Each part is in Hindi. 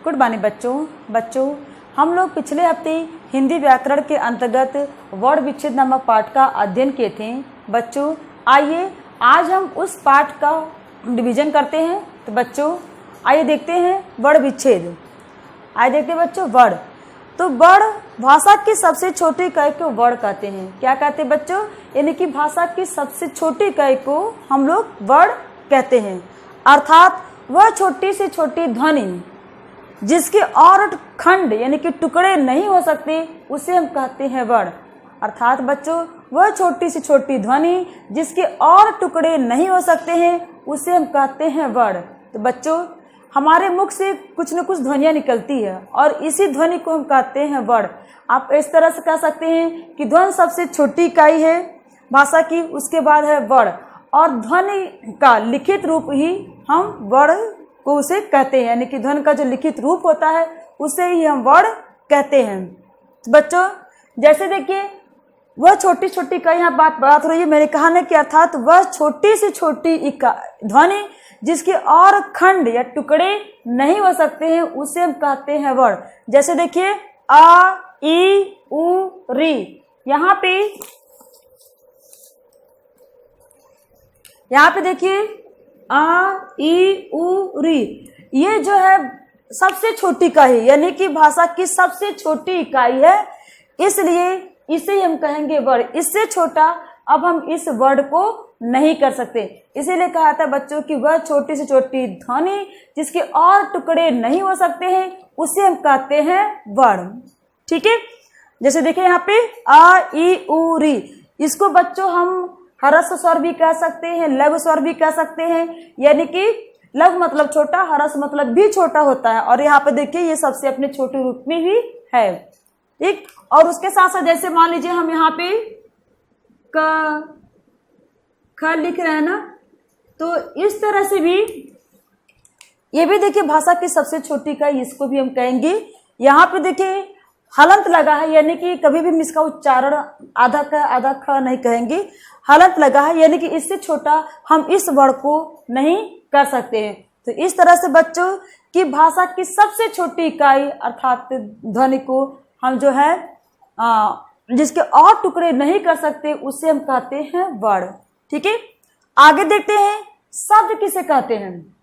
गुड मॉर्निंग बच्चों हम लोग पिछले हफ्ते हिंदी व्याकरण के अंतर्गत वर्ण विच्छेद नामक पाठ का अध्ययन किए थे। बच्चों आइए आज हम उस पाठ का रिवीजन करते हैं। तो बच्चों आइए देखते हैं वर्ण विच्छेद। आइए देखते हैं बच्चों वर्ण। तो वर्ण भाषा की सबसे छोटी इकाई को वर्ण कहते हैं। क्या कहते हैं बच्चों? यानी कि भाषा की सबसे छोटी इकाई को हम लोग वर्ण कहते हैं। अर्थात वह छोटी से छोटी ध्वनि जिसके और खंड यानी कि टुकड़े नहीं हो सकते उसे हम कहते हैं वर्ण। अर्थात बच्चों वह छोटी से छोटी ध्वनि जिसके और टुकड़े नहीं हो सकते हैं उसे हम कहते हैं वर्ण। तो बच्चों हमारे मुख से कुछ न कुछ ध्वनियाँ निकलती है और इसी ध्वनि को हम कहते हैं वर्ण। आप इस तरह से कह सकते हैं कि ध्वनि सबसे छोटी इकाई है भाषा की, उसके बाद है वर्ण, और ध्वनि का लिखित रूप ही हम वर्ण को उसे कहते हैं। यानी कि ध्वनि का जो लिखित रूप होता है उसे ही हम वर्ण कहते हैं। तो बच्चों जैसे देखिए वह छोटी छोटी इकाई यहाँ बात हो रही है। मैंने कहा ना कि अर्थात वह छोटी से छोटी ध्वनि जिसके और खंड या टुकड़े नहीं हो सकते हैं उसे हम कहते हैं वर्ण। जैसे देखिए आ ई उ री, यहाँ पे देखिए आ ई उ री, ये जो है सबसे छोटी इकाई यानी कि भाषा की सबसे छोटी इकाई है, इसलिए इसे हम कहेंगे वर्ण। इससे छोटा अब हम इस वर्ण को नहीं कर सकते। इसीलिए कहा था बच्चों कि वह छोटी से छोटी ध्वनि जिसके और टुकड़े नहीं हो सकते हैं उसे हम कहते हैं वर्ण। ठीक है, जैसे देखिए यहाँ पे आ ई उ री, इसको बच्चों हम ह्रस्व स्वर भी कह सकते हैं, लघु स्वर भी कह सकते हैं। यानी कि लघु मतलब छोटा, ह्रस्व मतलब भी छोटा होता है। और यहाँ पे देखिए ये सबसे अपने छोटे रूप में ही है। ठीक, और उसके साथ साथ जैसे मान लीजिए हम यहाँ पे ख लिख रहे हैं ना, तो इस तरह से भी ये भी देखिए भाषा की सबसे छोटी इकाई, इसको भी हम कहेंगे। यहाँ पे देखिए हलंत लगा है, यानी कि कभी भी हम इसका उच्चारण आधा ख नहीं कहेंगे, हलंत लगा है, यानी कि इससे छोटा हम इस वर्ण को नहीं कर सकते हैं। तो इस तरह से बच्चों की भाषा की सबसे छोटी इकाई अर्थात ध्वनि को हम जो है जिसके और टुकड़े नहीं कर सकते उसे हम कहते हैं वर्ण। ठीक है, आगे देखते हैं शब्द किसे कहते हैं।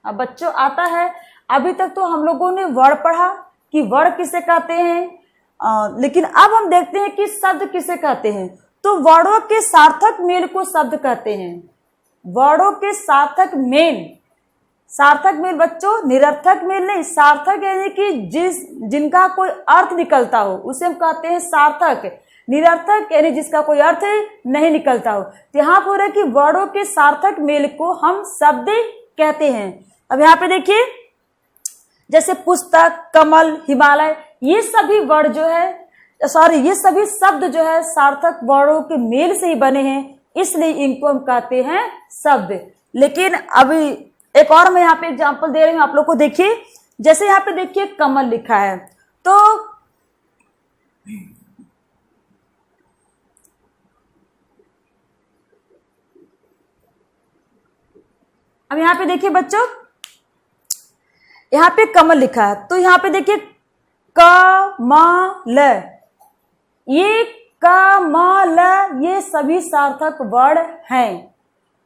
अब बच्चों आता है, अभी तक तो हम लोगों ने वर्ण पढ़ा कि वर्ण किसे कहते हैं, लेकिन अब हम देखते हैं कि शब्द किसे कहते हैं। तो वर्णों के सार्थक मेल को शब्द कहते हैं। वर्णों के सार्थक मेल बच्चों निरर्थक मेल नहीं, सार्थक यानी कि जिनका कोई अर्थ निकलता हो उसे हम कहते हैं सार्थक। निरर्थक यानी जिसका कोई अर्थ नहीं निकलता हो। तो यहाँ पर है कि वर्णों के सार्थक मेल को हम शब्द कहते हैं। अब यहाँ पे देखिए जैसे पुस्तक, कमल, हिमालय, ये सभी वर्ण जो है ये सभी शब्द जो है सार्थक वर्णों के मेल से ही बने हैं, इसलिए इनको हम कहते हैं शब्द। लेकिन अभी एक और मैं यहाँ पे एग्जांपल दे रही हूँ आप लोग को। देखिए जैसे यहाँ पे देखिए कमल लिखा है, तो अब यहाँ पे देखिए बच्चों, यहाँ पे कमल लिखा है, तो यहाँ पे देखिए कमल, ये कमल, ये सभी सार्थक वर्ण हैं,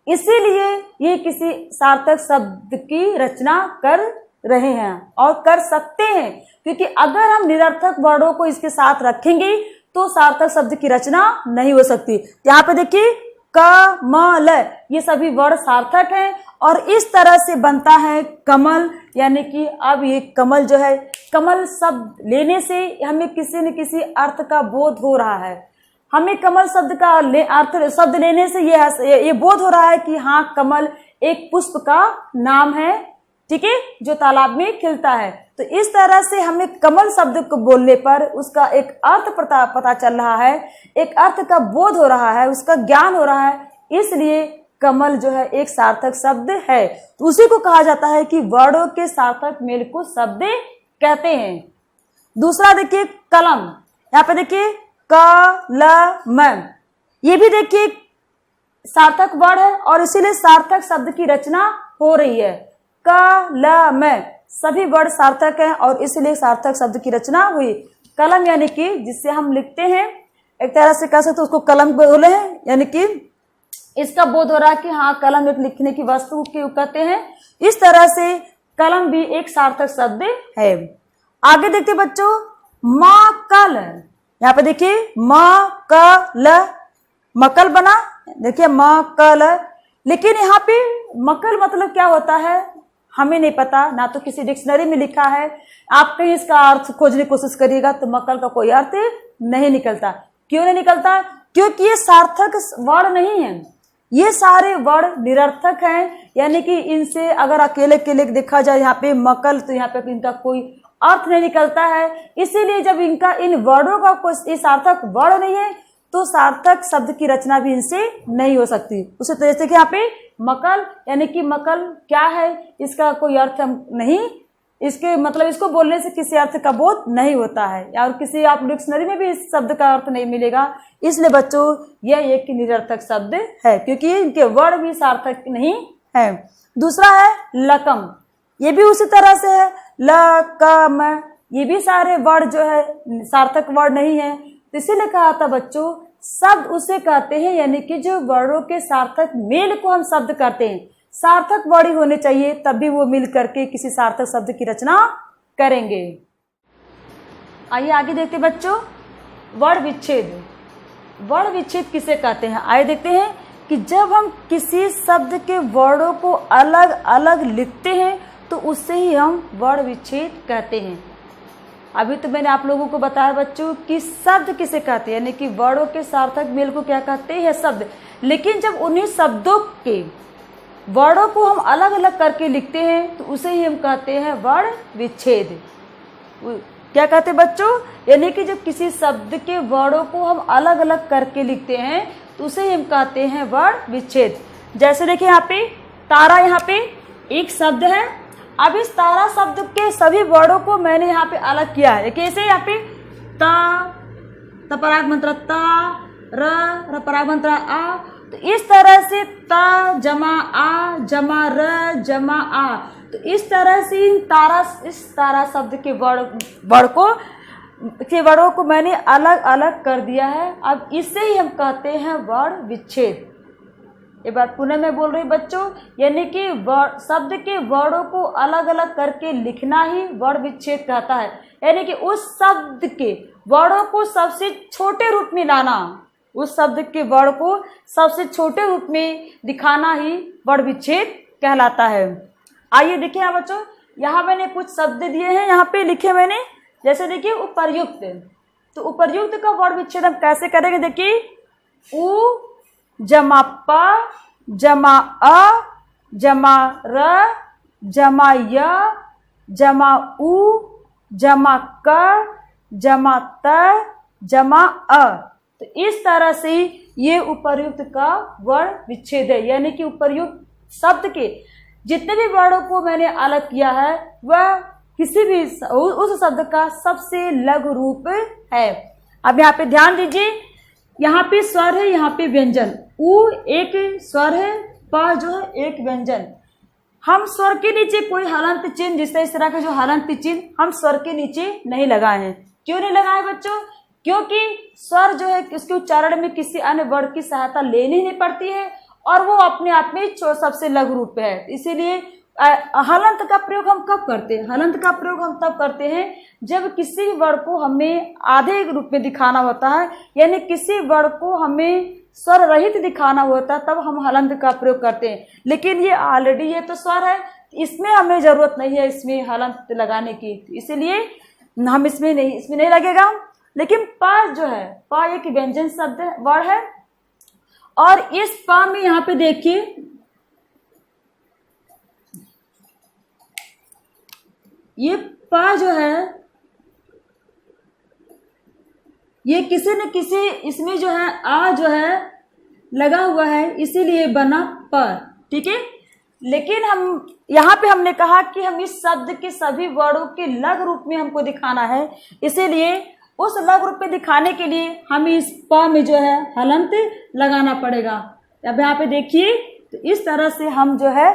इसीलिए ये किसी सार्थक शब्द की रचना कर रहे हैं और कर सकते हैं। क्योंकि अगर हम निरर्थक वर्णों को इसके साथ रखेंगे तो सार्थक शब्द की रचना नहीं हो सकती। यहाँ पे देखिए कमल, ये सभी वर्ण सार्थक हैं और इस तरह से बनता है कमल। यानी कि अब ये कमल जो है, कमल शब्द लेने से हमें किसी न किसी अर्थ का बोध हो रहा है। हमें कमल शब्द का अर्थ शब्द लेने से ये बोध हो रहा है कि हाँ कमल एक पुष्प का नाम है, ठीक है, जो तालाब में खिलता है। तो इस तरह से हमें कमल शब्द को बोलने पर उसका एक अर्थ पता चल रहा है, एक अर्थ का बोध हो रहा है, उसका ज्ञान हो रहा है, इसलिए कमल जो है एक सार्थक शब्द है। तो उसी को कहा जाता है कि वर्णों के सार्थक मेल को शब्द कहते हैं। दूसरा देखिए कलम, यहाँ पे देखिए कलम, ये भी देखिए सार्थक वर्ण है और इसीलिए सार्थक शब्द की रचना हो रही है। कलम, सभी वर्ड सार्थक हैं और इसलिए सार्थक शब्द की रचना हुई। कलम यानी कि जिससे हम लिखते हैं, एक तरह से कह सकते उसको कलम बोले हैं, यानी कि इसका बोध हो रहा है कि हाँ कलम एक लिखने की वस्तु को कहते हैं। इस तरह से कलम भी एक सार्थक शब्द है। आगे देखते बच्चों, मकल, यहाँ पे देखिए मकल, मकल बना, देखिए मकल। लेकिन यहाँ पे मकल मतलब क्या होता है हमें नहीं पता, ना तो किसी डिक्शनरी में लिखा है। आप कहीं इसका अर्थ खोजने की कोशिश करिएगा तो मकल का कोई अर्थ नहीं निकलता। क्यों नहीं निकलता? क्योंकि ये सार्थक वर्ड नहीं है, ये सारे वर्ड निरर्थक हैं। यानी कि इनसे अगर अकेले अकेले देखा जाए यहाँ पे मकल, तो यहाँ पे इनका कोई अर्थ नहीं निकलता है। इसीलिए जब इनका इन वर्डों का कोई सार्थक वर्ड नहीं है तो सार्थक शब्द की रचना भी इनसे नहीं हो सकती। उसी तरह से कि यहाँ पे मकल यानी कि मकल क्या है, इसका कोई अर्थ नहीं, इसके मतलब इसको बोलने से किसी अर्थ का बोध नहीं होता है, और किसी आप डिक्शनरी में भी इस शब्द का अर्थ नहीं मिलेगा। इसलिए बच्चों यह एक निरर्थक शब्द है, क्योंकि इनके वर्ड भी सार्थक नहीं है। दूसरा है लकम, ये भी उसी तरह से है, लकम, ये भी सारे वर्ड जो है सार्थक वर्ड नहीं है। तो इसीलिए कहा था बच्चों, शब्द उसे कहते हैं यानी कि जो वर्डों के सार्थक मेल को हम शब्द करते हैं। सार्थक वर्ड ही होने चाहिए, तभी वो मिल करके किसी सार्थक शब्द की रचना करेंगे। आइए आगे देखते बच्चों, वर्ण विच्छेद। वर्ण विच्छेद किसे कहते हैं? आइए देखते हैं कि जब हम किसी शब्द के वर्णों को अलग अलग लिखते हैं तो उससे ही हम वर्ण विच्छेद कहते हैं। अभी तो मैंने आप लोगों को बताया बच्चों कि शब्द किसे कहते हैं, यानी कि वर्णों के सार्थक मेल को क्या कहते हैं? शब्द। लेकिन जब उन्हीं शब्दों के वर्णों को हम अलग अलग करके लिखते हैं तो उसे ही हम कहते हैं वर्ण विच्छेद। क्या कहते हैं बच्चों? यानी कि जब किसी शब्द के वर्णों को हम अलग अलग करके लिखते हैं तो उसे ही हम कहते हैं वर्ण विच्छेद। जैसे देखिए यहाँ पे तारा, यहाँ पे एक शब्द है। अब इस तारा शब्द के सभी वर्णों को मैंने यहाँ पे अलग किया है। कैसे? यहाँ पे त पराग मंत्र ता, र पराग मंत्र आ, तो इस तरह से त जमा आ जमा र जमा आ, तो इस तरह से इस तारा शब्द के वर्णों को मैंने अलग अलग कर दिया है। अब इससे ही हम कहते हैं वर्ण विच्छेद। ये बात पुनः मैं बोल रही बच्चों, यानी कि शब्द के वर्णों को अलग अलग करके लिखना ही वर्ण विच्छेद कहता है। यानी कि उस शब्द के वर्णों को सबसे छोटे रूप में लाना, उस शब्द के वर्ण को सबसे छोटे रूप में दिखाना ही वर्ण विच्छेद कहलाता है। आइए देखिए यहाँ बच्चों, यहाँ मैंने कुछ शब्द दिए हैं, यहाँ पे लिखे मैंने। जैसे देखिए उपर्युक्त, तो उपर्युक्त का वर्ण विच्छेद हम कैसे करेंगे? देखिए उ जमा प जमा अ जमा र जमा य जमा उ जमा क जमा त जमा अ, तो इस तरह से ये उपर्युक्त का वर्ण विच्छेद है। यानी कि उपर्युक्त शब्द के जितने भी वर्णों को मैंने अलग किया है वह किसी भी उस शब्द का सबसे लघु रूप है। अब यहाँ पे ध्यान दीजिए, यहाँ पे स्वर है, यहाँ पे व्यंजन। उ एक स्वर है, प जो है एक व्यंजन। हम स्वर के नीचे कोई हलंत चिन्ह, जिस तरह का जो हलंत चिन्ह हम स्वर के नीचे नहीं लगाए हैं। क्यों नहीं लगाए बच्चों? क्योंकि स्वर जो है उसके उच्चारण में किसी अन्य वर्ण की सहायता लेनी नहीं पड़ती है और वो अपने आप में सबसे लघु रूप है। इसीलिए हलंत का प्रयोग हम कब करते हैं? हलंत का प्रयोग हम तब करते हैं जब किसी भी वर्ण को हमें आधे रूप में दिखाना होता है, यानी किसी वर्ण को हमें स्वर रहित दिखाना होता है, तब हम हलंत का प्रयोग करते हैं। लेकिन ये ऑलरेडी ये तो स्वर है, इसमें हमें जरूरत नहीं है इसमें हलंत लगाने की, इसलिए हम इसमें नहीं लगेगा। लेकिन प जो है, प एक व्यंजन शब्द वर्ण है और इस प में यहाँ पे देखिए ये प जो है ये किसी न किसी इसमें जो है आ जो है लगा हुआ है, इसीलिए बना प, ठीक है। लेकिन हम यहाँ पे हमने कहा कि हम इस शब्द के सभी वर्णों के लघु रूप में हमको दिखाना है, इसीलिए उस लघु रूप में दिखाने के लिए हमें इस प में जो है हलंत लगाना पड़ेगा। अब यहाँ पे देखिए, तो इस तरह से हम जो है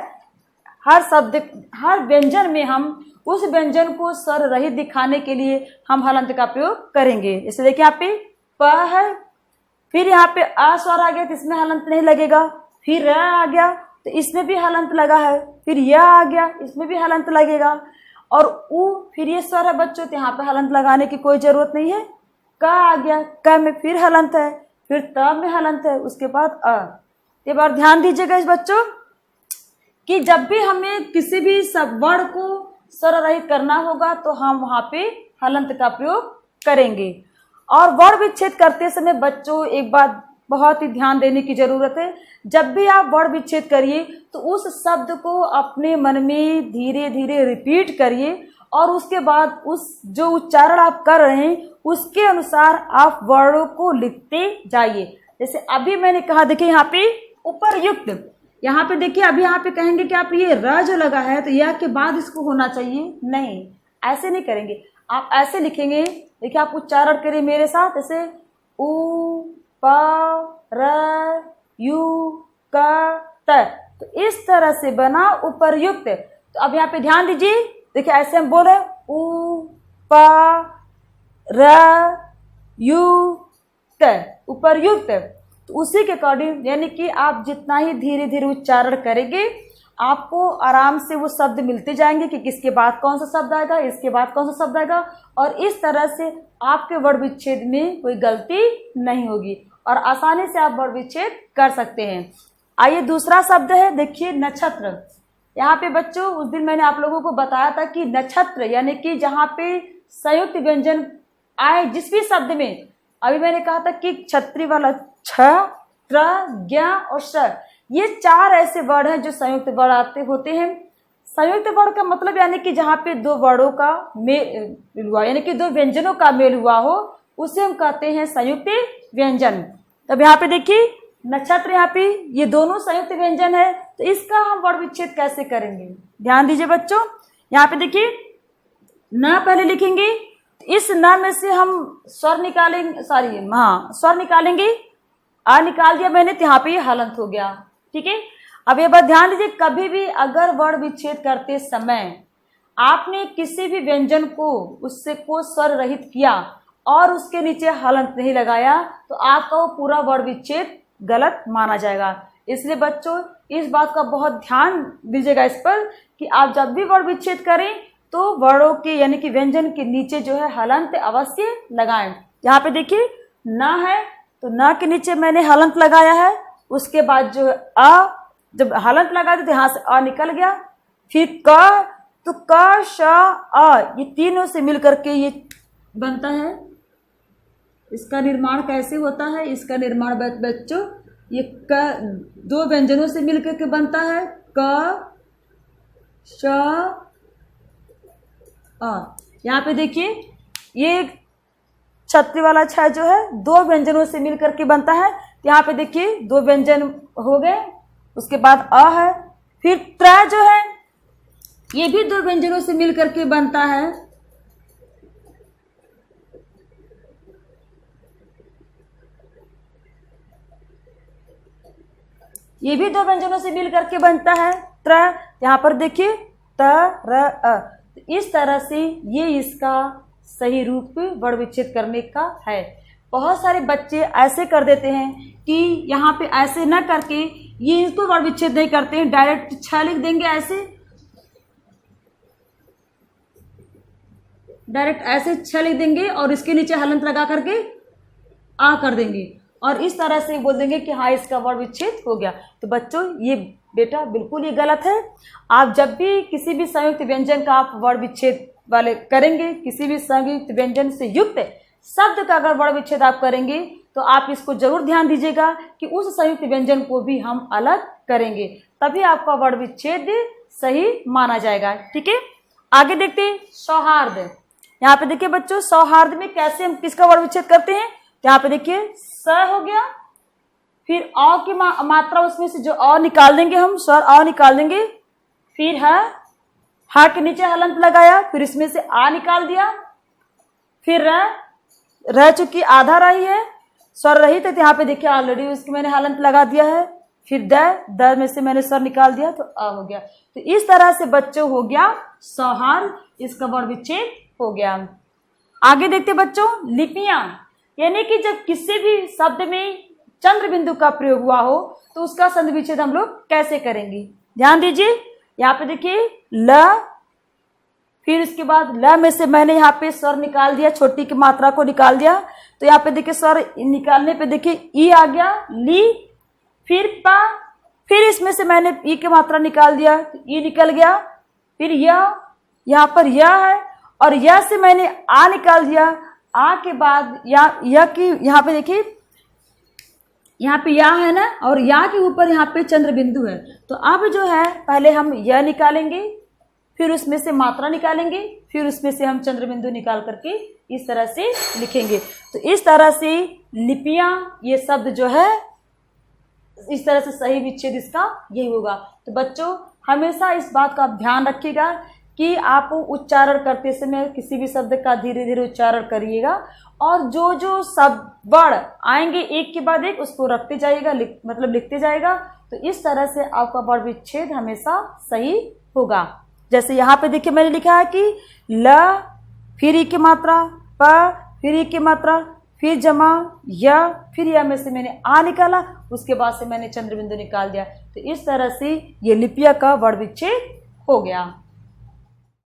हर शब्द, हर व्यंजन में हम उस व्यंजन को स्वर रहित दिखाने के लिए हम हलंत का प्रयोग करेंगे। जैसे देखिए यहाँ पे प है, फिर यहाँ पे आ स्वर आ गया तो इसमें हलंत नहीं लगेगा, फिर र आ गया तो इसमें भी हलंत लगा है, फिर यह आ गया इसमें भी हलंत लगेगा, और उ फिर ये स्वर है बच्चों तो यहाँ पे हलंत लगाने की कोई जरूरत नहीं है। क आ गया, क में फिर हलंत है, फिर त में हलंत है, उसके बाद अ। एक बार ध्यान दीजिएगा इस बच्चों कि जब भी हमें किसी भी सब वर्ण को स्वर रहित करना होगा तो हम वहाँ पे हलंत का प्रयोग करेंगे। और वर्ण विच्छेद करते समय बच्चों एक बात बहुत ही ध्यान देने की जरूरत है, जब भी आप वर्ण विच्छेद करिए तो उस शब्द को अपने मन में धीरे धीरे रिपीट करिए और उसके बाद उस जो उच्चारण आप कर रहे हैं उसके अनुसार आप वर्णों को लिखते जाइए। जैसे अभी मैंने कहा देखिए यहाँ पे उपर्युक्त, यहाँ पे देखिए अभी यहाँ पे कहेंगे कि आप ये र जो लगा है तो यह के बाद इसको होना चाहिए, नहीं ऐसे नहीं करेंगे, आप ऐसे लिखेंगे। देखिए आप उच्चारण करिए मेरे साथ, ऐसे उ प र यू क त, तो इस तरह से बना उपर्युक्त। तो अब यहाँ पे ध्यान दीजिए, देखिए ऐसे हम बोल रहे हैं उ प र यू त, उपर्युक्त। तो उसी के अकॉर्डिंग यानी कि आप जितना ही धीरे धीरे उच्चारण करेंगे आपको आराम से वो शब्द मिलते जाएंगे कि किसके बाद कौन सा शब्द आएगा, इसके बाद कौन सा शब्द आएगा, और इस तरह से आपके वर्ण विच्छेद में कोई गलती नहीं होगी और आसानी से आप वर्ण विच्छेद कर सकते हैं। आइए दूसरा शब्द है, देखिए नक्षत्र। यहाँ पे बच्चों उस दिन मैंने आप लोगों को बताया था कि नक्षत्र यानी कि जहाँ पे संयुक्त व्यंजन आए जिस भी शब्द में, अभी मैंने कहा था कि छत्री वाला छ, त्र, ज्ञ और श, ये चार ऐसे वर्ण हैं जो संयुक्त वर्ण आते होते हैं। संयुक्त वर्ण का मतलब यानी कि जहाँ पे दो वर्णों का मेल हुआ, यानी कि दो व्यंजनों का मेल हुआ हो, उसे हम कहते हैं संयुक्त व्यंजन। तब यहाँ पे देखिए नक्षत्र, यहाँ पे ये दोनों संयुक्त व्यंजन है, तो इसका हम वर्ण विच्छेद कैसे करेंगे, ध्यान दीजिए बच्चों। यहाँ पे देखिए न पहले लिखेंगे, इस न में से हम स्वर निकालेंगे, स्वर निकालेंगे, आ निकाल दिया मैंने तो यहाँ पे ये हलंत हो गया, ठीक है। अब ये बात ध्यान दीजिए, कभी भी अगर वर्ण विच्छेद करते समय आपने किसी भी व्यंजन को उससे को स्वर रहित किया और उसके नीचे हलंत नहीं लगाया तो आपका वो पूरा वर्ण विच्छेद गलत माना जाएगा। इसलिए बच्चों इस बात का बहुत ध्यान दीजिएगा इस पर कि आप जब भी वर्ण विच्छेद करें तो वर्णों के यानी कि व्यंजन के नीचे जो है हलंत अवश्य लगाएं। यहाँ पे देखिए न है तो न के नीचे मैंने हलंत लगाया है, उसके बाद जो है अ, जब हलंत लगा दी तो यहाँ से अ निकल गया, फिर क, तो क श अ ये तीनों से मिल करके ये बनता है। इसका निर्माण कैसे होता है, इसका निर्माण बच्चों ये क दो व्यंजनों से मिल करके बनता है, क श अ। यहाँ पे देखिए ये छत्री वाला छ जो है दो व्यंजनों से मिल करके बनता है, यहाँ पे देखिए दो व्यंजन हो गए, उसके बाद अ है, फिर त्र जो है ये भी दो व्यंजनों से मिल करके बनता है, ये भी दो व्यंजनों से मिल करके बनता है त्र। यहाँ पर देखिए त र अ, इस तरह से ये इसका सही रूप वर्ण विच्छेद करने का है। बहुत सारे बच्चे ऐसे कर देते हैं कि यहाँ पे ऐसे न करके ये इसको वर्ण विच्छेद नहीं करते हैं, डायरेक्ट छ लिख देंगे, ऐसे डायरेक्ट ऐसे छ लिख देंगे और इसके नीचे हलंत लगा करके आ कर देंगे और इस तरह से बोल देंगे कि हाँ इसका वर्ण विच्छेद हो गया। तो बच्चों ये बेटा बिल्कुल ये गलत है। आप जब भी किसी भी संयुक्त व्यंजन का आप वर्ण विच्छेद वाले करेंगे, किसी भी संयुक्त व्यंजन से युक्त शब्द का अगर वर्ण विच्छेद आप करेंगे तो आप इसको जरूर ध्यान दीजिएगा कि उस संयुक्त व्यंजन को भी हम अलग करेंगे, तभी आपका वर्ण विच्छेद सही माना जाएगा, ठीक है। आगे देखते हैं सौहार्द। यहाँ पे देखिए बच्चों सौहार्द में कैसे हम किसका वर्ण विच्छेद करते हैं। यहाँ पे देखिए स हो गया, फिर अ की मात्रा उसमें से जो अ निकाल देंगे, हम स्वर अ निकाल देंगे, फिर है हा के नीचे हलंत लगाया, फिर इसमें से आ निकाल दिया, फिर रह चुकी आधा रही है स्वर रही, तो यहाँ पे देखिए ऑलरेडी उसकी मैंने हलंत लगा दिया है, फिर द में से मैंने स्वर निकाल दिया तो अ हो गया। तो इस तरह से बच्चों हो गया सौहार्द, इसका वर्ण विच्छेद हो गया। आगे देखते बच्चों, लिपियां, यानी कि जब किसी भी शब्द में चंद्र बिंदु का प्रयोग हुआ हो तो उसका संधि विच्छेद हम लोग कैसे करेंगे। ध्यान दीजिए, यहाँ पे देखिए ल, फिर इसके बाद ल में से मैंने यहाँ पे स्वर निकाल दिया, छोटी की मात्रा को निकाल दिया। तो यहाँ पे देखिए स्वर निकालने पे देखिए ई आ गया, ली, फिर पा, फिर इसमें से मैंने ई की मात्रा निकाल दिया, ई निकल गया, फिर यह, यहाँ पर यह है, और यह से मैंने आ निकाल दिया। आ के बाद यह की यहाँ पे देखिए, यहाँ पे या है ना, और या के ऊपर यहाँ पे चंद्र बिंदु है। तो अब जो है पहले हम यह निकालेंगे, फिर उसमें से मात्रा निकालेंगे, फिर उसमें से हम चंद्र बिंदु निकाल करके इस तरह से लिखेंगे। तो इस तरह से लिपियां, ये शब्द जो है इस तरह से सही विच्छेद इसका यही होगा। तो बच्चों हमेशा इस बात का ध्यान रखिएगा कि आप उच्चारण करते समय किसी भी शब्द का धीरे धीरे उच्चारण करिएगा, और जो जो शब्द वर्ण आएंगे एक के बाद एक उसको रखते जाइएगा, मतलब लिखते जाएगा। तो इस तरह से आपका वर्ण विच्छेद हमेशा सही होगा। जैसे यहाँ पे देखिए मैंने लिखा है कि ल, फिर ई की मात्रा, प, फिर ई की मात्रा, फिर जमा य, फिर या में से मैंने आ निकाला, उसके बाद से मैंने चंद्र बिंदु निकाल दिया। तो इस तरह से ये लिपिया का वर्ण विच्छेद हो गया।